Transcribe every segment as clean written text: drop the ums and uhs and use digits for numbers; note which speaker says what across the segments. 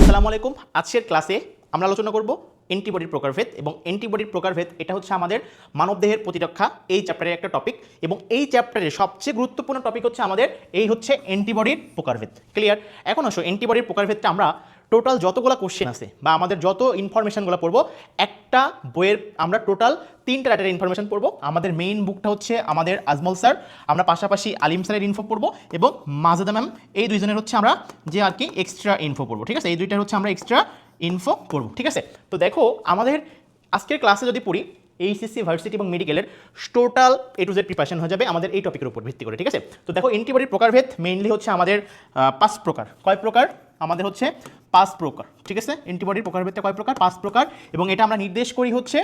Speaker 1: আসসালামু আলাইকুম। আজকের ক্লাসে আমরা আলোচনা করব অ্যান্টিবডির প্রকারভেদ এবং অ্যান্টিবডির প্রকারভেদ এটা হচ্ছে আমাদের মানবদেহের প্রতিরক্ষা এই চ্যাপ্টারের একটা টপিক এবং এই চ্যাপ্টারের সবচেয়ে গুরুত্বপূর্ণ টপিক হচ্ছে আমাদের এই হচ্ছে অ্যান্টিবডির প্রকারভেদ। ক্লিয়ার? এখন আসো অ্যান্টিবডির প্রকারভেদটা আমরা টোটাল যতগুলো কোশ্চেন আছে বা আমাদের যত ইনফরমেশনগুলো পড়বো একটা বইয়ের আমরা টোটাল 3টা রাইটারের ইনফরমেশন পড়বো। আমাদের মেইন বুকটা হচ্ছে আমাদের আজমল স্যার, আমরা পাশাপাশি আলিম স্যারের ইনফো পড়বো এবং মাজেদা ম্যাম, এই দুইজনের হচ্ছে আমরা যে আর কি এক্সট্রা ইনফো পড়বো। ঠিক আছে, এই দুইটার হচ্ছে আমরা এক্সট্রা ইনফো পড়বো। ঠিক আছে, তো দেখো আমাদের আজকের ক্লাসে যদি পড়ি এইচএসসি ভার্সিটি এবং মেডিকেলের total A to Z preparation হয়ে যাবে আমাদের এই টপিকের উপর ভিত্তি করে। ঠিক আছে, তো দেখো অ্যান্টিবডির প্রকারভেদ মেইনলি হচ্ছে আমাদের 5 প্রকার। কয় প্রকার? আমাদের হচ্ছে 5 প্রকার। ঠিক আছে, অ্যান্টিবডির প্রকারভেদটা কয় প্রকার? 5 প্রকার এবং এটা আমরা নির্দেশ করি হচ্ছে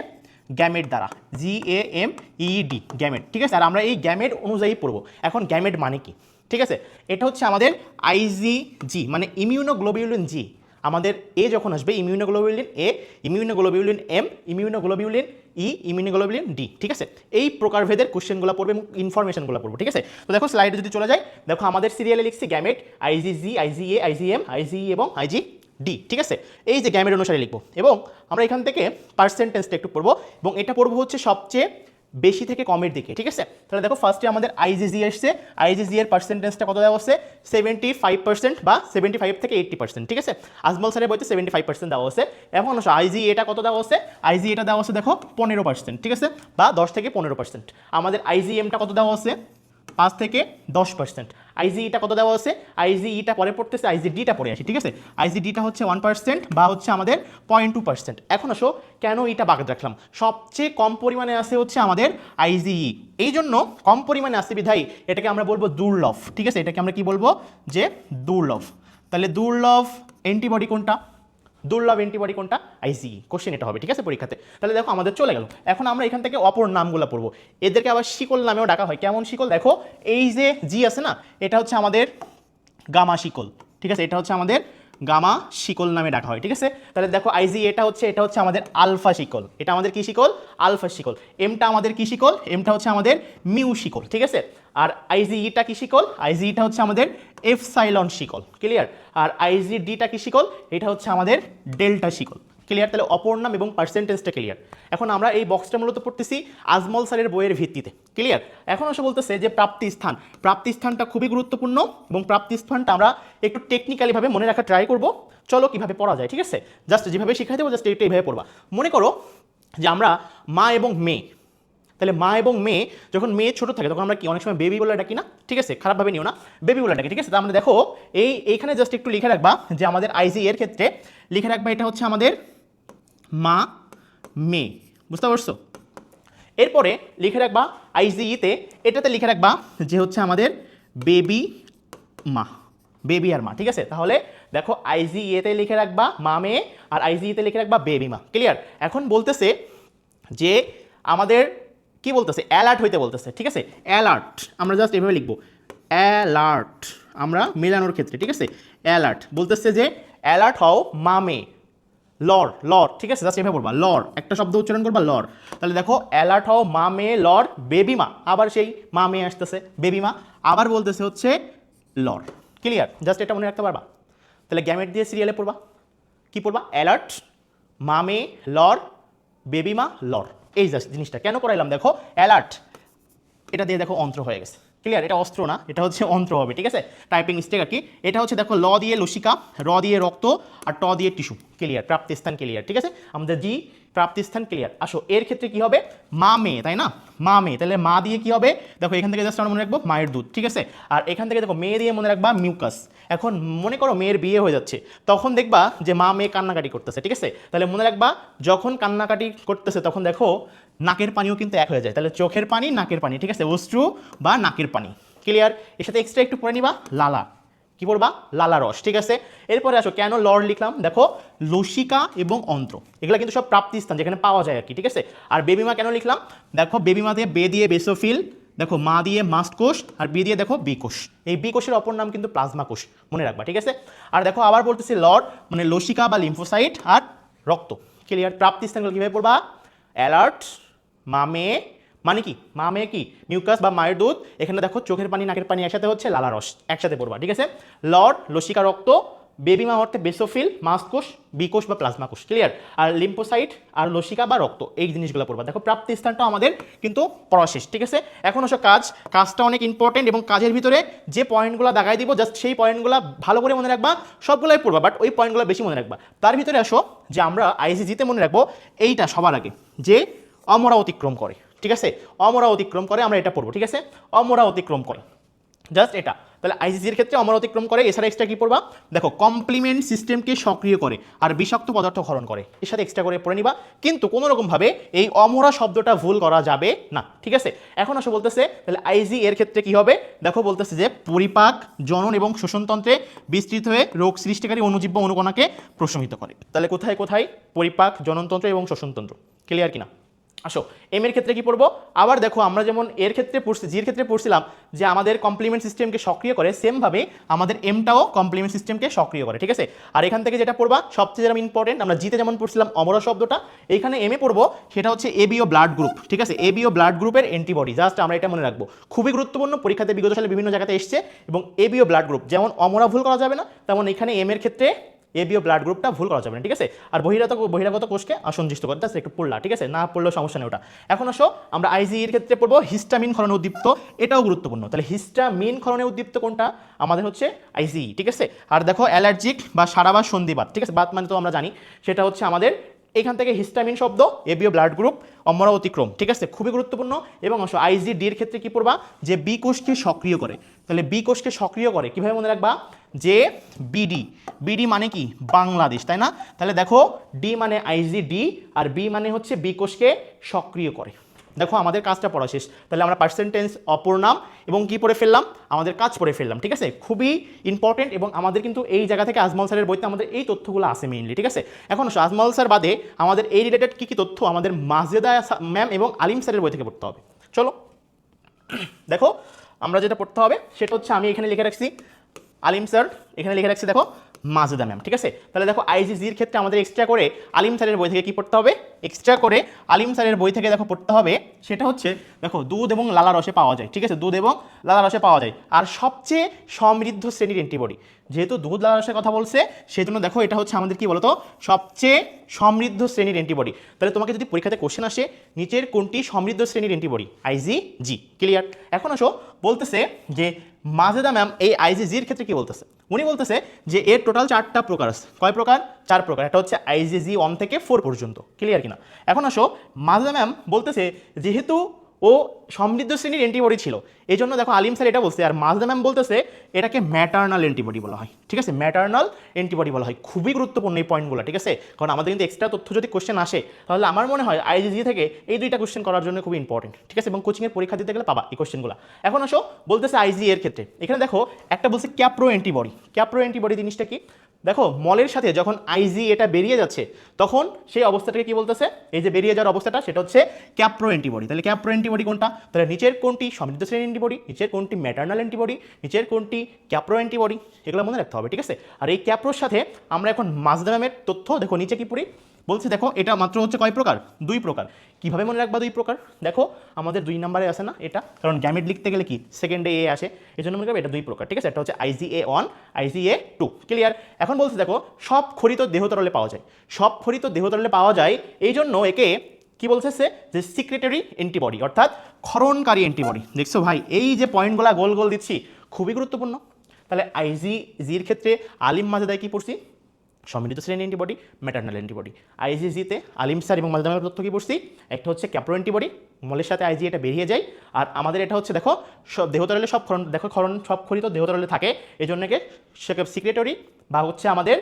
Speaker 1: গ্যামেট দ্বারা, GAMED গ্যামেট। ঠিক আছে, আর আমরা এই গ্যামেট অনুযায়ী পড়বো। এখন গ্যামেট মানে কি? ঠিক আছে, এটা হচ্ছে আমাদের IgG মানে ইমিউনোগ্লোবিউলিন জি। আমাদের এ যখন আসবে ইমিউনোগ্লোবিউলিন এ, ইমিউনোগ্লোবিউলিন এম, ইমিউনোগ্লোবিউলিন ই, ইমিউনোগ্লোবিউলিন ডি। ঠিক আছে, এই প্রকারভেদের কোশ্চেনগুলো পড়বে এবং ইনফরমেশনগুলো পড়বো। ঠিক আছে, তো দেখো স্লাইডে যদি চলে যায়, দেখো আমাদের সিরিয়ালে লিখছি gamete IgG, IgA, IgM, IgE এবং IgD। ঠিক আছে, এই যে গ্যামেট অনুসারে লিখবো এবং আমরা এখান থেকে পার্সেন্টেজটা একটু পড়বো এবং এটা পড়বো হচ্ছে সবচেয়ে বেশি থেকে কমের দিকে। ঠিক আছে, তাহলে দেখো ফার্স্টে আমাদের IgG আসছে, IgG এর পার্সেন্টেজটা কত দেওয়া আছে? 75% বা 75 থেকে 80%। ঠিক আছে, আজমল স্যারের বইতে 75% দেওয়া আছে। এখন IgA এটা কত দেওয়া আছে? IgA এটা দেওয়া আছে দেখো 15%। ঠিক আছে, বা 10 থেকে 15%। আমাদের IgMটা কত দেওয়া আছে? 5 থেকে 10%। IgEটা কত দেওয়া আছে? IgEটা পরে পড়তেছে, IgDটা পরে আসি। ঠিক আছে, IgDটা হচ্ছে 1% বা হচ্ছে আমাদের 0.2%। এখন আসো কেন এটা বাদ রাখলাম? সবচেয়ে কম পরিমাণে আছে হচ্ছে আমাদের IgE, এই জন্য কম পরিমাণে আসছে বিধায় এটাকে আমরা বলবো দুর্লভ। ঠিক আছে, এটাকে আমরা কি বলবো? যে দুর্লভ। তাহলে দুর্লভ অ্যান্টিবডি কোনটা? দুর্লভ অ্যান্টিবডি কোনটা? IgE। কোশ্চেন এটা হবে। ঠিক আছে, পরীক্ষাতে। তাহলে দেখো আমাদের চলে গেল। এখন আমরা এখান থেকে অপর নামগুলো পড়বো। এদেরকে আবার শিকল নামেও ডাকা হয়। কেমন শিকল? দেখো এই যে জি আছে না, এটা হচ্ছে আমাদের গামা শিকল। ঠিক আছে, এটা হচ্ছে আমাদের গামা শিকল নামে ডাকা হয়। ঠিক আছে, তাহলে দেখো IgE এটা হচ্ছে আমাদের আলফা শিকল। এটা আমাদের কি শিকল? আলফা শিকল। এমটা আমাদের কি শিকল? এমটা হচ্ছে আমাদের মিউ শিকল। ঠিক আছে, আর IgEটা কি শিকল? IgEটা হচ্ছে আমাদের এপসাইলন শিকল। ক্লিয়ার? আর IgDটা কি শিকল? এটা হচ্ছে আমাদের ডেল্টা শিকল। ক্লিয়ার? তাহলে অপর নাম এবং পার্সেন্টেজটা ক্লিয়ার। এখন আমরা এই বক্সটা মূলত পড়তেছি আজমল স্যারের বইয়ের ভিত্তিতে। ক্লিয়ার? এখন আসলে বলতেছে যে প্রাপ্তিস্থান, প্রাপ্তিস্থানটা খুবই গুরুত্বপূর্ণ এবং প্রাপ্তিস্থানটা আমরা একটু টেকনিক্যালিভাবে মনে রাখা ট্রাই করব। চলো কিভাবে পড়া যায়। ঠিক আছে, জাস্ট যেভাবে শিখাই দেবো জাস্ট এইভাবে পড়বা। মনে করো যে আমরা মা এবং মেয়ে, তাহলে মা এবং মেয়ে, যখন মেয়ে ছোটো থাকে তখন আমরা কি অনেক সময় বেবি বলে ডাকি না? ঠিক আছে, খারাপভাবে নিও না, বেবি বলে ডাকি। ঠিক আছে, তো আমরা দেখো এইখানে জাস্ট একটু লিখে রাখবা যে আমাদের IgE এর ক্ষেত্রে লিখে রাখবা এটা হচ্ছে আমাদের মা মেয়ে। বুঝতে পারছো? এরপরে লিখে রাখবা IgEতে এটাতে লিখে রাখবা যে হচ্ছে আমাদের বেবি মা, বেবি আর মা। ঠিক আছে, তাহলে দেখো IgEতে লিখে রাখবা মা মেয়ে আর IgEতে লিখে রাখবা বেবি মা। ক্লিয়ার? এখন বলতেছে যে আমাদের কি বলতেছে? অ্যালার্ট হইতে বলতেছে। ঠিক আছে, অ্যালার্ট আমরা জাস্ট এভাবে লিখবো, অ্যালার্ট আমরা মেলানোর ক্ষেত্রে। ঠিক আছে, অ্যালার্ট বলতেছে যে অ্যালার্ট হও মা মেয়ে, লর লর। ঠিক আছে, জাস্ট এভাবে বলবা লর, একটা শব্দ উচ্চারণ করবা লর। তাহলে দেখো অ্যালার্ট হও মা মেয়ে লর বেবি মা, আবার সেই মা মেয়ে আসতেছে বেবি মা, আবার বলতেছে হচ্ছে লর। ক্লিয়ার? জাস্ট এটা মনে রাখতে পারবা। তাহলে গ্যামেট দিয়ে সিরিয়ালে পড়বা, কি পড়বা? অ্যালার্ট, মা মেয়ে, লর, বেবি মা, লর। এই জাস্ট জিনিসটা কেন করাইলাম? দেখো অ্যালার্ট এটা দিয়ে দেখো অন্ত্র হয়ে গেছে। ক্লিয়ার? এটা অস্ত্র না, এটা হচ্ছে অন্ত্র হবে। ঠিক আছে, টাইপিং মিস্টেক আর কি। এটা হচ্ছে দেখো ল দিয়ে লসিকা, র দিয়ে রক্ত আর ট দিয়ে টিস্যু। ক্লিয়ার? প্রাপ্তিস্থান ক্লিয়ার। ঠিক আছে, আমাদের জি প্রাপ্তিস্থান ক্লিয়ার। আসো এর ক্ষেত্রে কি হবে? মা মেয়ে, তাই না? মা মেয়ে, তাহলে মা দিয়ে কি হবে? দেখো এখান থেকে জাস্ট আমরা মনে রাখবো মায়ের দুধ। ঠিক আছে, আর এখান থেকে দেখো মেয়ে দিয়ে মনে রাখবা মিউকাস। এখন মনে করো মেয়ের বিয়ে হয়ে যাচ্ছে, তখন দেখবা যে মা মেয়ে কান্নাকাটি করতেছে। ঠিক আছে, তাহলে মনে রাখবা যখন কান্নাকাটি করতেছে তখন দেখো নাকের পানিও কিন্তু এক হয়ে যায়। তাহলে চোখের পানি, নাকের পানি। ঠিক আছে, অশ্রু বা নাকের পানি। ক্লিয়ার? এর সাথে এক্সট্রা একটু পড়ে নিবা লালা, কি পড়বা? লালা রস। ঠিক আছে, এরপরে আসো কেন লর লিখলাম? দেখো লসিকা এবং অন্ত্র এগুলো কিন্তু সব প্রাপ্তিস্থান যেখানে পাওয়া যায় আর কি। ঠিক আছে, আর বেবিমা কেন লিখলাম? দেখো বেবিমা দিয়ে বে দিয়ে বেসোফিল, দেখো মা দিয়ে মাস্ট কোষ আর বি দিয়ে দেখো বি কোষ। এই বি কোষের অপর নাম কিন্তু প্লাজমা কোষ, মনে রাখবা। ঠিক আছে, আর দেখো আবার বলতেছি লর মানে লসিকা বা লিম্ফোসাইট আর রক্ত। ক্লিয়ার? প্রাপ্তিস্থানগুলো কীভাবে পড়বা? অ্যালার্ট, মা মেয়ে মানে কি? মা মেয়ে কি? মিউকাস বা মায়ের দুধ। এখানে দেখো চোখের পানি, নাকের পানি একসাথে হচ্ছে লালা রস, একসাথে পড়বা। ঠিক আছে, লর্ড, লসিকা রক্ত, বেবি মা অর্থে বেসোফিল, মাস্ট কোষ, বি কোষ বা প্লাজমা কোষ, ক্লিয়ার। আর লিম্ফোসাইট আর লসিকা বা রক্ত, এই জিনিসগুলো পড়বা। দেখো প্রাপ্তি স্থানটা আমাদের কিন্তু পড়া শেষ, ঠিক আছে। এখন আসো কাজটা অনেক ইম্পর্টেন্ট, এবং কাজের ভিতরে যে পয়েন্টগুলো দাগাই দিব জাস্ট সেই পয়েন্টগুলো ভালো করে মনে রাখবা, সবগুলোই পড়বা বাট ওই পয়েন্টগুলো বেশি মনে রাখবা। তার ভিতরে আসো যে আমরা আইজিজিতে মনে রাখবো এইটা সবার আগে, যে অমরা অতিক্রম করে, ঠিক আছে। অমরা অতিক্রম করে আমরা এটা পড়বো, ঠিক আছে। অমরা অতিক্রম করে, জাস্ট এটা। তাহলে আইজিজির ক্ষেত্রে অমর অতিক্রম করে, এছাড়া এক্সট্রা কি পড়বা, দেখো কমপ্লিমেন্ট সিস্টেমকে সক্রিয় করে আর বিষাক্ত পদার্থ ক্ষরণ করে, এর সাথে এক্সট্রা করে পড়ে নিবা। কিন্তু কোনো রকমভাবে এই অমরা শব্দটা ভুল করা যাবে না, ঠিক আছে। এখন আসো বলতেছে তাহলে আইজি এর ক্ষেত্রে কি হবে, দেখো বলতেছে যে পরিপাক, জনন এবং শোষণতন্ত্রে বিস্তৃত হয়ে রোগ সৃষ্টিকারী অণুজীব বা অণুকণাকে প্রশমিত করে। তাহলে কোথায় কোথায়, পরিপাক, জননতন্ত্র এবং শোষণতন্ত্র, ক্লিয়ার কিনা। আসো এম এর ক্ষেত্রে কি পড়বো, আবার দেখো আমরা যেমন এর ক্ষেত্রে পড়ছি, জির ক্ষেত্রে পড়ছিলাম যে আমাদের কমপ্লিমেন্ট সিস্টেমকে সক্রিয় করে, সেমভাবে আমাদের এমটাও কমপ্লিমেন্ট সিস্টেমকে সক্রিয় করে, ঠিক আছে। আর এখান থেকে যেটা পড়বা সবচেয়ে যেমন ইম্পর্টেন্ট, আমরা জিতে যেমন পড়ছিলাম অমরা শব্দটা, এইখানে এম এ পড়বো সেটা হচ্ছে এবিও ব্লাড গ্রুপ, ঠিক আছে। এবিও ব্লাড গ্রুপের অ্যান্টিবডি, জাস্ট আমরা এটা মনে রাখবো, খুবই গুরুত্বপূর্ণ, পরীক্ষাতে বিগত সালে বিভিন্ন জায়গাতে এসছে। এবং এবিও ব্লাড গ্রুপ যেমন অমরা ভুল করা যাবে না, তেমন এখানে এম এর ক্ষেত্রে এবিও ব্লাড গ্রুপটা ভুল করা যাবে না, ঠিক আছে। আর বহিরাগত কোষকে আসন্দিষ্ট করে, জাস্ট একটু পড়লা, ঠিক আছে, না পড়লেও সমস্যা নেই ওটা। এখন আসো আমরা আইজি এর ক্ষেত্রে পড়বো হিস্টামিন ক্ষরণে উদ্দীপ্ত, এটাও গুরুত্বপূর্ণ। তাহলে হিস্টামিন ক্ষরণে উদ্দীপ্ত কোনটা, আমাদের হচ্ছে আইজি, ঠিক আছে। আর দেখো অ্যালার্জিক বা সারাবাস সন্ধিবাত, ঠিক আছে, বাত মানে তো আমরা জানি, সেটা হচ্ছে আমাদের এখান থেকে হিস্টামিন শব্দ, এবিও ব্লাড গ্রুপ, অমরা অতিক্রম, ঠিক আছে, খুবই গুরুত্বপূর্ণ। এবং আসো আইজি ডি এর ক্ষেত্রে কি পড়বা, যে বি কোষকে সক্রিয় করে। তাহলে বি কোষকে সক্রিয় করে কিভাবে মনে রাখবা, যে বিডি, বিডি মানে কি বাংলাদেশ, তাই না। তাহলে দেখো ডি মানে আইজি ডি, আর বি মানে হচ্ছে বি কোষকে সক্রিয় করে। দেখো আমাদের কাজটা পড়া শেষ। তাহলে আমরা পার্সেন্টেজ, অপর নাম এবং কি পড়ে ফেললাম, আমাদের কাজ পড়ে ফেললাম, ঠিক আছে। খুবই ইম্পর্টেন্ট, এবং আমাদের কিন্তু এই জায়গা থেকে আজমল স্যারের বইতে আমাদের এই তথ্যগুলো আসে মেইনলি, ঠিক আছে। এখন আজমল স্যার বাদে আমাদের এই রিলেটেড কী কী তথ্য আমাদের মাজেদা ম্যাম এবং আলিম স্যারের বই থেকে পড়তে হবে। চলো দেখো আমরা যেটা পড়তে হবে সেটা হচ্ছে, আমি এখানে লিখে রাখছি আলিম স্যার, এখানে লিখে রাখছি দেখো মাজেদা ম্যাম, ঠিক আছে। তাহলে দেখো আইজিজির ক্ষেত্রে আমাদের এক্সট্রা করে আলিম স্যারের বই থেকে কি পড়তে হবে, এক্সট্রা করে আলিম স্যারের বই থেকে দেখো পড়তে হবে, সেটা হচ্ছে দেখো দুধ এবং লালা রসে পাওয়া যায়, ঠিক আছে, দুধ এবং লালা রসে পাওয়া যায়। আর সবচেয়ে সমৃদ্ধ শ্রেণীর অ্যান্টিবডি, যেহেতু দুধ লালা রসের কথা বলছে সেই জন্য দেখো এটা হচ্ছে আমাদের কি বলতো সবচেয়ে সমৃদ্ধ শ্রেণীর অ্যান্টিবডি। তাহলে তোমাকে যদি পরীক্ষাতে কোশ্চেন আসে নিচের কোনটি সমৃদ্ধ শ্রেণীর অ্যান্টিবডি, আইজিজি, ক্লিয়ার। এখন আসো বলতেছে যে মাজেদা ম্যাম এই আইজিজির ক্ষেত্রে কি বলতেছে, উনি বলতেছে যে এর টোটাল 4টা প্রকার আছে। কয় প্রকার, 4 প্রকার। এটা হচ্ছে আইজিজি 1 থেকে 4 পর্যন্ত, ক্লিয়ার কিনা। এখন আসো মাজেদা ম্যাম বলতেছে যেহেতু ও সমৃদ্ধ শ্রেণীর অ্যান্টিবডি ছিল, এই জন্য দেখো আলিম স্যার এটা বলছে, আর মাজেদা ম্যাম বলতেছে এটাকে ম্যাটার্নাল অ্যান্টিবডি বলা হয়, ঠিক আছে, ম্যাটার্নাল অ্যান্টিবডি বলা হয়। খুবই গুরুত্বপূর্ণ এই পয়েন্টগুলো, ঠিক আছে, কারণ আমাদের কিন্তু এক্সট্রা তথ্য যদি কোশ্চেন আসে তাহলে আমার মনে হয় আইজিজি থেকে এই 2টা কোশ্চেন করার জন্য খুবই ইম্পর্টেন্ট, ঠিক আছে, এবং কোচিংয়ের পরীক্ষা দিতে গেলে পাবা এই কোশ্চেনগুলো। এখন আসো বলতেছে আইজি এর ক্ষেত্রে, এখানে দেখো একটা বলছে ক্যাপ্রো অ্যান্টিবডি। ক্যাপ্রো অ্যান্টিবডি জিনিসটা কি, দেখো মলের সাথে যখন আইজি এটা বেরিয়ে যাচ্ছে তখন সেই অবস্থাটাকে কি বলতেছে, এই যে বেরিয়ে যাওয়ার অবস্থাটা সেটা হচ্ছে ক্যাপ্রো অ্যান্টিবডি। তাহলে ক্যাপ্রো অ্যান্টিবডি কোনটা, তাহলে নিচের কোনটি সমৃদ্ধ শ্রেণীর অ্যান্টিবডি, নিচের কোনটি ম্যাটার্নাল অ্যান্টিবডি, নিচের কোনটি ক্যাপ্রো অ্যান্টিবডি, এগুলো মনে রাখতে হবে, ঠিক আছে। আর এই ক্যাপ্রোর সাথে আমরা এখন মাজেদা ম্যামের তথ্য দেখো নিচে কি পড়ি, বলছি দেখো এটা মাত্র হচ্ছে কয় প্রকার, 2 প্রকার। কিভাবে মনে রাখবা 2 প্রকার, দেখো আমাদের 2 নম্বরে আসে না এটা, কারণ গ্যামেট লিখতে গেলে কি সেকেন্ডে এ আসে, এই জন্য মনে রাখবে এটা 2 প্রকার, ঠিক আছে। এটা হচ্ছে IgA1, IgA2, ক্লিয়ার। এখন বলছে দেখো সব ক্ষরিত দেহতরলে পাওয়া যায়, সব ক্ষরিত দেহতরলে পাওয়া যায়, এই জন্য একে কি বলছে যে সিক্রেটরি অ্যান্টিবডি, অর্থাৎ ক্ষরণকারী অ্যান্টিবডি। দেখছো ভাই এই যে পয়েন্টগুলো গোল গোল দিচ্ছি খুবই গুরুত্বপূর্ণ। তাহলে আইজিজির ক্ষেত্রে আলিম মাজেদায় কি পড়ছি, সমৃদ্ধ শ্রেণীর অ্যান্টিবডি, ম্যাটার্নাল অ্যান্টিবডি। আইজিজিতে আলিম স্যার এবং মাজেদা ম্যামের তথ্য কি পড়ছি, একটা হচ্ছে ক্যাপ্রো অ্যান্টিবডি, মলের সাথে আইজি এটা বেরিয়ে যায়, আর আমাদের এটা হচ্ছে দেখো সব দেহতরলে সব ক্ষরণ, দেখো ক্ষরণ সব ক্ষরিত দেহতরলে থাকে, এই জন্য সিক্রেটরি বা হচ্ছে আমাদের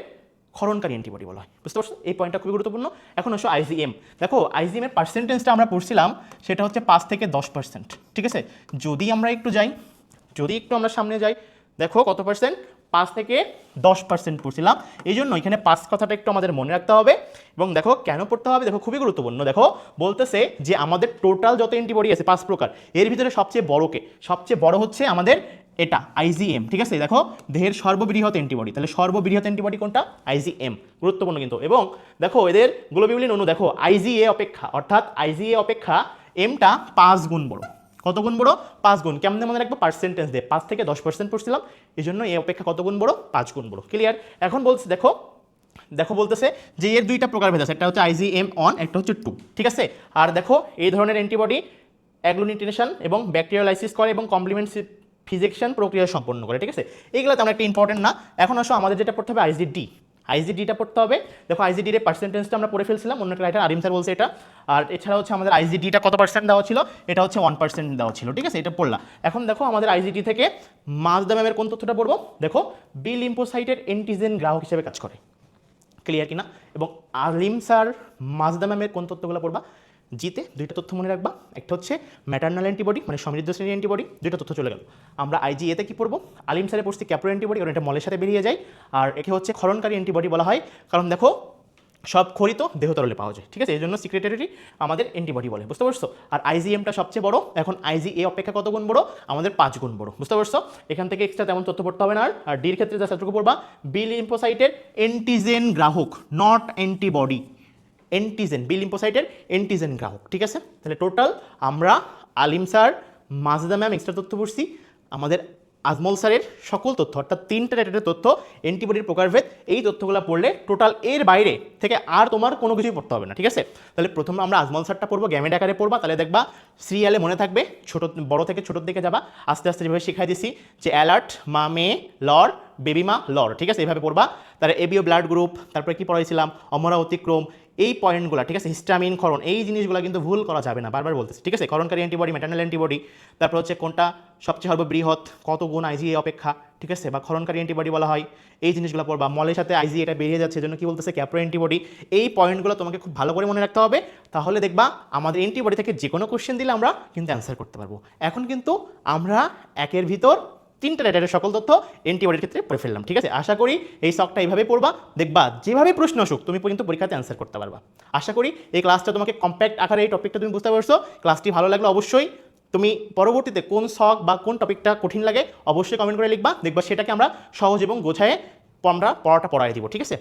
Speaker 1: ক্ষরণকারী অ্যান্টিবডি বলা হয়, বুঝতে পারছো, এই পয়েন্টটা খুবই গুরুত্বপূর্ণ। এখন আসো আইজিএম, দেখো আইজিএম এর পার্সেন্টেজটা আমরা পড়ছিলাম সেটা হচ্ছে 5 থেকে 10%, ঠিক আছে। যদি আমরা একটু যাই, যদি একটু আমরা সামনে যাই, দেখো কত পার্সেন্ট, 5 থেকে 10% পড়ছিলাম, এই জন্য এখানে 5 কথাটা একটু আমাদের মনে রাখতে হবে। এবং দেখো কেন পড়তে হবে, দেখো খুবই গুরুত্বপূর্ণ। দেখো বলতেছে যে আমাদের টোটাল যত অ্যান্টিবডি আছে 5 প্রকার, এর ভিতরে সবচেয়ে বড় হচ্ছে আমাদের এটা আইজিএম, ঠিক আছে। দেখো দেহের সর্ববৃহৎ অ্যান্টিবডি, তাহলে সর্ববৃহৎ অ্যান্টিবডি কোনটা, আইজিএম, গুরুত্বপূর্ণ কিন্তু। এবং দেখো এদের গ্লোবিউলিন অণু দেখো আইজিএ অপেক্ষা, অর্থাৎ আইজিএ অপেক্ষা এমটা 5 গুণ বড়, কত গুণ বড়? 5 গুণ। কেমনে মনে রাখবো? পার্সেন্টেজ দিয়ে 5 থেকে 10% পড়ছিলাম, এই জন্য এই অপেক্ষা কত গুণ বড়? 5 গুণ বড়। ক্লিয়ার? এখন বলছে দেখো বলতেছে যে এর দুইটা প্রকারভেদ আছে, একটা হচ্ছে IgM1, একটা হচ্ছে 2, ঠিক আছে। আর দেখো এই ধরনের অ্যান্টিবডি অ্যাগ্লুটিনেশন এবং ব্যাকটেরিয়ালাইসিস করে এবং কমপ্লিমেন্ট ফিজেকশন প্রক্রিয়া সম্পন্ন করে, ঠিক আছে। এইগুলো তেমন একটা ইম্পর্টেন্ট না। এখন আসো আমাদের যেটা পড়তে হবে আইজিডিটা পড়তে হবে। দেখো আইজিডির পার্সেন্টেজটা আমরা পড়ে ফেলছিলাম, অন্য একটা রাইটার আরিম স্যার বলছে এটা। আর এছাড়া হচ্ছে আমাদের আইজিডিটা কত পার্সেন্ট দেওয়া ছিল? এটা হচ্ছে 1% দেওয়া ছিল, ঠিক আছে, এটা পড়লাম। এখন দেখো আমাদের আইজিডি থেকে মাজদা ম্যামের কোন তথ্যটা পড়বো? দেখো বি লিম্ফোসাইটের অ্যান্টিজেন গ্রাহক হিসেবে কাজ করে, ক্লিয়ার কিনা? এবং আলিম স্যার মাজদা ম্যামের কোন তথ্যগুলো পড়বা? জিতে দুইটা তথ্য মনে রাখবা, একটা হচ্ছে ম্যাটার্নাল অ্যান্টিবডি মানে সমৃদ্ধ শ্রেণীর অ্যান্টিবডি, দুইটা তথ্য চলে গেল। আমরা আইজিএতে কি পড়বো? আলিম স্যারে পড়ছি ক্যাপ্রো অ্যান্টিবডি, কারণ এটা মলের সাথে বেরিয়ে যায়। আর একে হচ্ছে ক্ষরণকারী অ্যান্টিবডি বলা হয়, কারণ দেখো সব খরিত দেহ তরলে পাওয়া যায়, ঠিক আছে, এই জন্য সিক্রেটারি আমাদের অ্যান্টিবডি বলে, বুঝতে পারছো? আর আইজিএমটা সবচেয়ে বড়, এখন আইজিএ অপেক্ষা কত গুণ বড়? আমাদের 5 গুণ বড়, বুঝতে পারছো? এখান থেকে এক্সট্রা তেমন তথ্য পড়তে হবে না। আর ডির ক্ষেত্রে যা ছাত্রকে পড়বা বি লিম্ফোসাইটের অ্যান্টিজেন গ্রাহক, নট অ্যান্টিবডি। অ্যান্টিজেন, বি লিম্ফোসাইটের অ্যান্টিজেন গ্রাহক, ঠিক আছে। তাহলে টোটাল আমরা Alim sir, Majda ma'am extra তথ্য পড়ছি, আমাদের আজমল স্যারের সকল তথ্য অর্থাৎ 3টা রেটের তথ্য, অ্যান্টিবডির প্রকারভেদ, এই তথ্যগুলো পড়লে টোটাল এর বাইরে থেকে আর তোমার কোনো কিছুই পড়তে হবে না, ঠিক আছে। তাহলে প্রথমে আমরা আজমল স্যারটা পড়বো, গ্যামেট আকারে পড়বা, তাহলে দেখবা সিরিয়ালে মনে থাকবে, ছোট বড় থেকে ছোটোর দিকে যাবা, আস্তে আস্তে যেভাবে শিখাই দিছি যে অ্যালার্ট, মা মেয়ে, লর, বেবি মা, লর, ঠিক আছে, এইভাবে পড়বা। তাহলে এবিও ব্লাড গ্রুপ, তারপরে কি পড়াইছিলাম, অমরা অতিক্রম, এই পয়েন্টগুলো, ঠিক আছে, হিস্টামিন, ক্ষরণ, এই জিনিসগুলো কিন্তু ভুল করা যাবে না, বারবার বলতেছি, ঠিক আছে। ক্ষরণকারী অ্যান্টিবডি, ম্যাটার্নাল অ্যান্টিবডি, তারপর হচ্ছে কোনটা সবচেয়ে সর্ববৃহৎ, কত গুণ আইজিএ অপেক্ষা, ঠিক আছে, বা ক্ষরণকারী অ্যান্টিবডি বলা হয়, এই জিনিসগুলো পড়বা। মলের সাথে আইজিএ এটা বেরিয়ে যাচ্ছে, এজন্য কি বলতেছে? ক্যাপ্রো অ্যান্টিবডি। এই পয়েন্টগুলো তোমাকে খুব ভালো করে মনে রাখতে হবে, তাহলে দেখবা আমাদের অ্যান্টিবডি থেকে যে কোনো কোশ্চেন দিলে আমরা কিন্তু অ্যান্সার করতে পারবো। এখন কিন্তু আমরা একের ভিতর 3টা রেটারের সকল তথ্য অ্যান্টিবডির ক্ষেত্রে পড়ে ফেললাম, ঠিক আছে। আশা করি এই শখটা এইভাবে পড়বা, দেখবা যেভাবে প্রশ্ন আসুক তুমি কিন্তু পরীক্ষাতে অ্যান্সার করতে পারবা। আশা করি এই ক্লাসটা তোমাকে কম্প্যাক্ট আকারে এই টপিকটা তুমি বুঝতে পারছো। ক্লাসটি ভালো লাগলে অবশ্যই তুমি পরবর্তীতে কোন শখ বা কোন টপিকটা কঠিন লাগে অবশ্যই কমেন্ট করে লিখবা, দেখবা সেটাকে আমরা সহজ এবং গোছায় আমরা পড়াটা পড়াই দিব, ঠিক আছে।